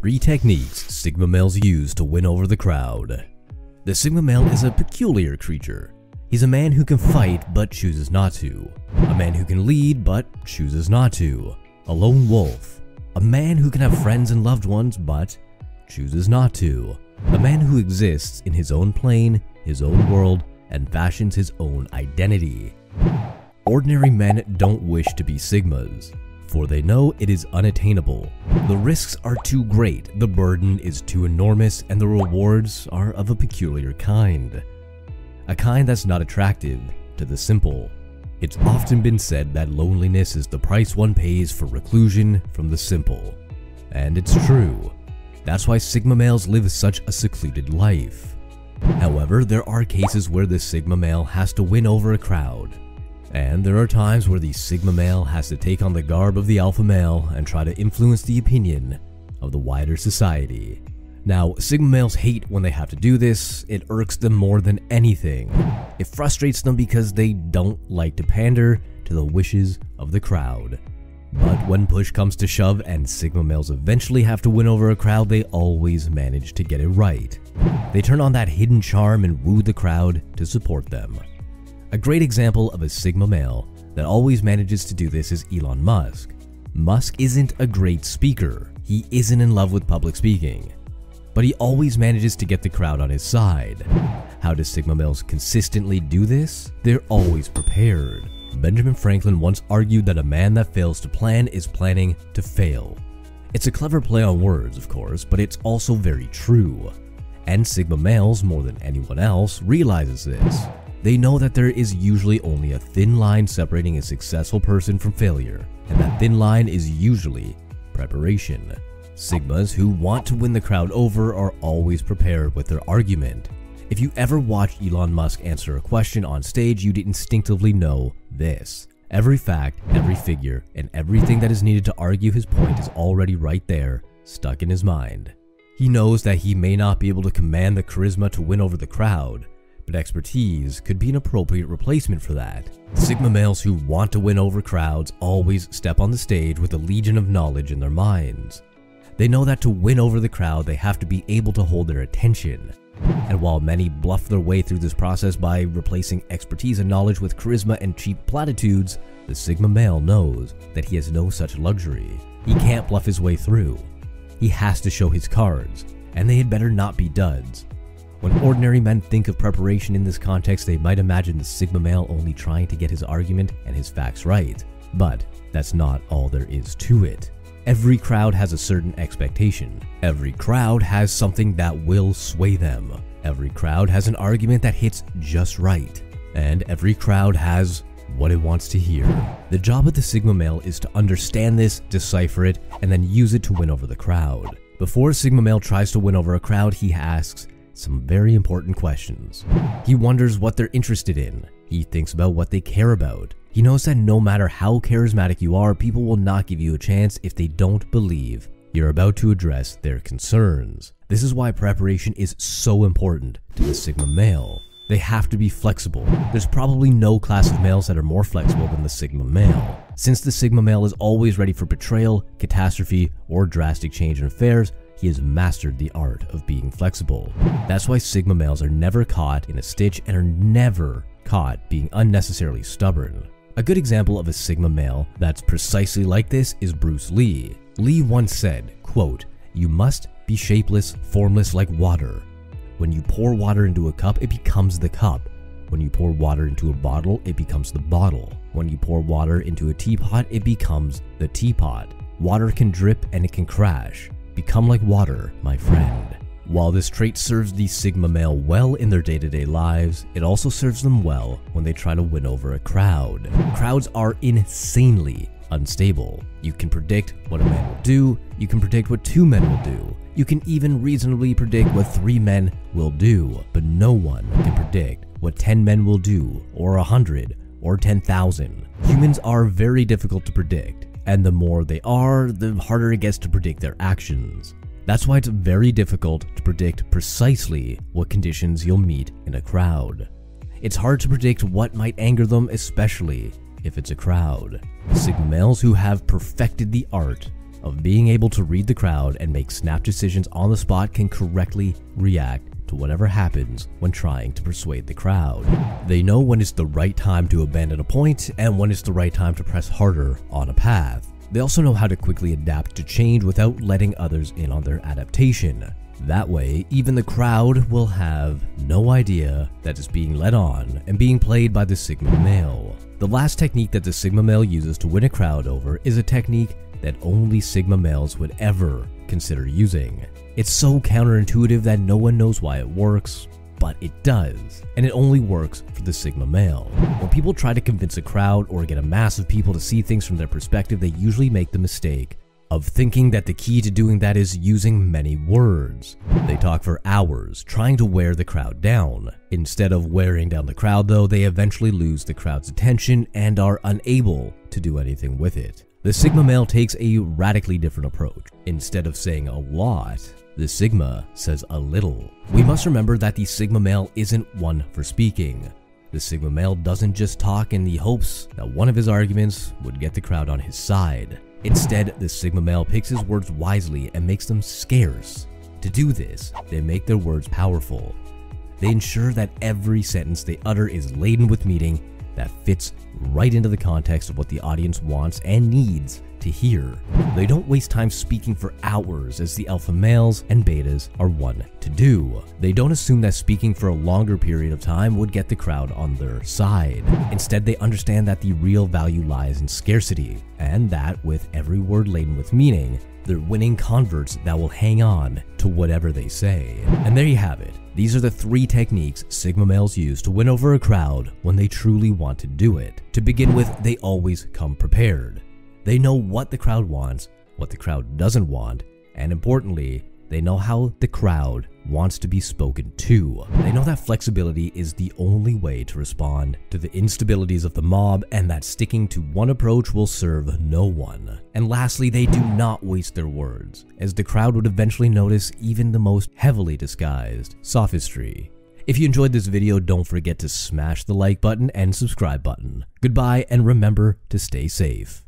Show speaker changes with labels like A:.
A: 3 techniques Sigma males use to win over the crowd. The Sigma male is a peculiar creature. He's a man who can fight but chooses not to. A man who can lead but chooses not to. A lone wolf. A man who can have friends and loved ones but chooses not to. A man who exists in his own plane, his own world, and fashions his own identity. Ordinary men don't wish to be Sigmas, for they know it is unattainable. The risks are too great, the burden is too enormous, and the rewards are of a peculiar kind. A kind that's not attractive to the simple. It's often been said that loneliness is the price one pays for reclusion from the simple. And it's true. That's why Sigma males live such a secluded life. However, there are cases where the Sigma male has to win over a crowd. And there are times where the Sigma male has to take on the garb of the alpha male and try to influence the opinion of the wider society. Now, Sigma males hate when they have to do this. It irks them more than anything. It frustrates them because they don't like to pander to the wishes of the crowd. But when push comes to shove and Sigma males eventually have to win over a crowd, they always manage to get it right. They turn on that hidden charm and woo the crowd to support them. A great example of a Sigma male that always manages to do this is Elon Musk. Musk isn't a great speaker. He isn't in love with public speaking. But he always manages to get the crowd on his side. How do Sigma males consistently do this? They're always prepared. Benjamin Franklin once argued that a man that fails to plan is planning to fail. It's a clever play on words, of course, but it's also very true. And Sigma males, more than anyone else, realizes this. They know that there is usually only a thin line separating a successful person from failure, and that thin line is usually preparation. Sigmas who want to win the crowd over are always prepared with their argument. If you ever watched Elon Musk answer a question on stage, you'd instinctively know this. Every fact, every figure, and everything that is needed to argue his point is already right there, stuck in his mind. He knows that he may not be able to command the charisma to win over the crowd, but expertise could be an appropriate replacement for that. Sigma males who want to win over crowds always step on the stage with a legion of knowledge in their minds. They know that to win over the crowd, they have to be able to hold their attention. And while many bluff their way through this process by replacing expertise and knowledge with charisma and cheap platitudes, the Sigma male knows that he has no such luxury. He can't bluff his way through. He has to show his cards, and they had better not be duds. When ordinary men think of preparation in this context, they might imagine the Sigma male only trying to get his argument and his facts right. But that's not all there is to it. Every crowd has a certain expectation. Every crowd has something that will sway them. Every crowd has an argument that hits just right. And every crowd has what it wants to hear. The job of the Sigma male is to understand this, decipher it, and then use it to win over the crowd. Before a Sigma male tries to win over a crowd, he asks some very important questions. He wonders what they're interested in. He thinks about what they care about. He knows that no matter how charismatic you are, people will not give you a chance if they don't believe you're about to address their concerns. This is why preparation is so important to the Sigma male. They have to be flexible. There's probably no class of males that are more flexible than the Sigma male. Since the Sigma male is always ready for betrayal, catastrophe, or drastic change in affairs, he has mastered the art of being flexible. That's why Sigma males are never caught in a stitch and are never caught being unnecessarily stubborn. A good example of a Sigma male that's precisely like this is Bruce Lee. Lee once said, quote, "You must be shapeless, formless like water. When you pour water into a cup, it becomes the cup. When you pour water into a bottle, it becomes the bottle. When you pour water into a teapot, it becomes the teapot. Water can drip and it can crash. Become like water, my friend." While this trait serves the Sigma male well in their day-to-day lives, it also serves them well when they try to win over a crowd. Crowds are insanely unstable. You can predict what a man will do, you can predict what 2 men will do, you can even reasonably predict what 3 men will do, but no one can predict what 10 men will do, or 100, or 10,000. Humans are very difficult to predict, and the more they are, the harder it gets to predict their actions. That's why it's very difficult to predict precisely what conditions you'll meet in a crowd. It's hard to predict what might anger them, especially if it's a crowd. Sigma males who have perfected the art of being able to read the crowd and make snap decisions on the spot can correctly react to whatever happens when trying to persuade the crowd. They know when it's the right time to abandon a point and when it's the right time to press harder on a path. They also know how to quickly adapt to change without letting others in on their adaptation. That way, even the crowd will have no idea that it's being led on and being played by the Sigma male. The last technique that the Sigma male uses to win a crowd over is a technique that only Sigma males would ever consider using. It's so counterintuitive that no one knows why it works, but it does, and it only works for the Sigma male. When people try to convince a crowd or get a mass of people to see things from their perspective, they usually make the mistake of thinking that the key to doing that is using many words. They talk for hours, trying to wear the crowd down. Instead of wearing down the crowd though, they eventually lose the crowd's attention and are unable to do anything with it. The Sigma male takes a radically different approach. Instead of saying a lot, the Sigma says a little. We must remember that the Sigma male isn't one for speaking. The Sigma male doesn't just talk in the hopes that one of his arguments would get the crowd on his side. Instead, the Sigma male picks his words wisely and makes them scarce. To do this, they make their words powerful. They ensure that every sentence they utter is laden with meaning that fits right into the context of what the audience wants and needs to hear. They don't waste time speaking for hours as the alpha males and betas are wont to do. They don't assume that speaking for a longer period of time would get the crowd on their side. Instead, they understand that the real value lies in scarcity, and that with every word laden with meaning, they're winning converts that will hang on to whatever they say. And there you have it. These are the 3 techniques Sigma males use to win over a crowd when they truly want to do it. To begin with, they always come prepared. They know what the crowd wants, what the crowd doesn't want, and importantly, they know how the crowd wants to be spoken to. They know that flexibility is the only way to respond to the instabilities of the mob and that sticking to one approach will serve no one. And lastly, they do not waste their words, as the crowd would eventually notice even the most heavily disguised sophistry. If you enjoyed this video, don't forget to smash the like button and subscribe button. Goodbye, and remember to stay safe.